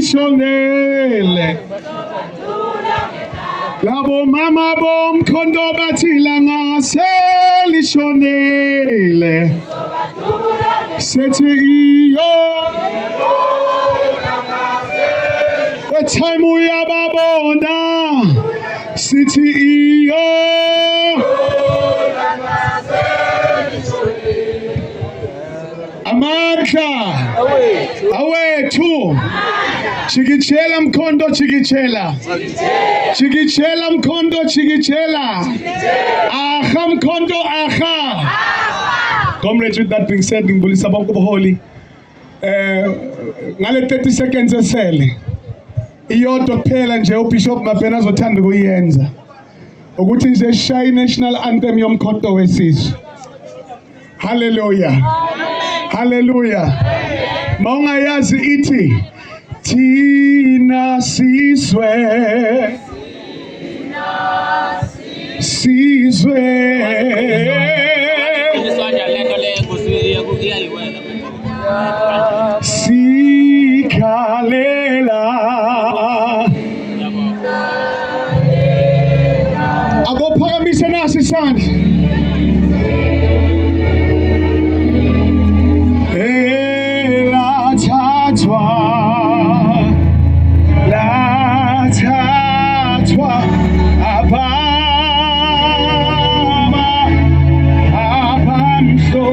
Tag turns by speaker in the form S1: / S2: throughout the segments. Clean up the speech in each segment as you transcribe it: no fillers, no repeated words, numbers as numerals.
S1: selishonele. Labo mama bomkhondo bathi ilanga selishonele. Sethi iyo time uyababona sithi iyo amandla awethu chikitshela mkhondo chikitshela chikitshela mkhondo chikitshela aha mkhondo aha. Comrades, with that being said, ngibulisa bonke ubuholi ngale 30 seconds esele iyodwa kuphela nje uBishop Mabhena azothanda ukuyenza ukuthi nje shayi national anthem yomkhonto wesizwe. Hallelujah, hallelujah. Mawungayazi ithi thina sizwe sizwe sikhalela abophakamise nasi isandla lathathwa abamhlo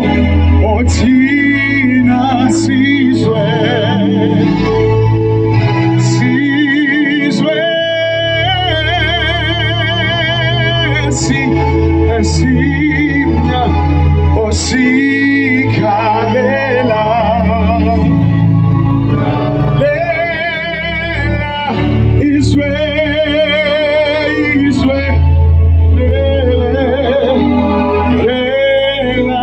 S1: othina sizwe esimnya osikhalela lela izwe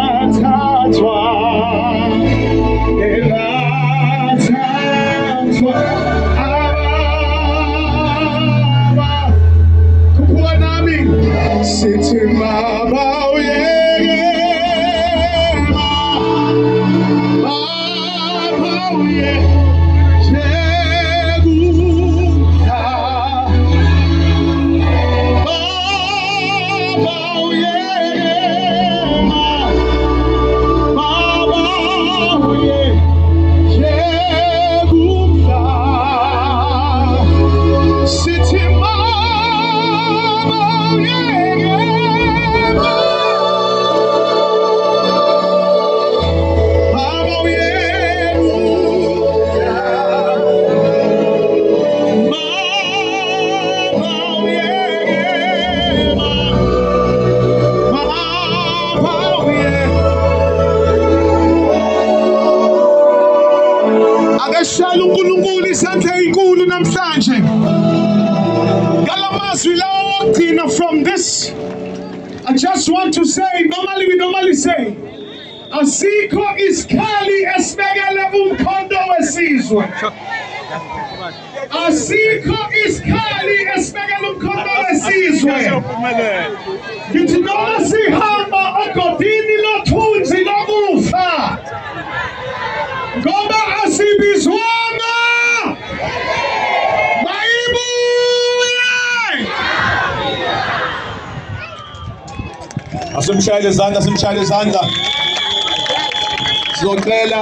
S1: elathathwa khuphuka nami sithi baba uyema baba uye jekuda baba uyema baba uye jekuda sithi akashala uNkulunkulu isandla ezinkulu namhlanje ngalamazwi lawo wokugcina. From this I just want to say, we normally say asikho isikhali esibekele umkhonto wesizwe, asikho isikhali esibekele umkhonto wesizwe. Ngithi noma sihamba ogodini lothunzi lokufa ngoba asibizwanga mayibuye.
S2: Asimshayele izandla, simshayele izandla. Sizocela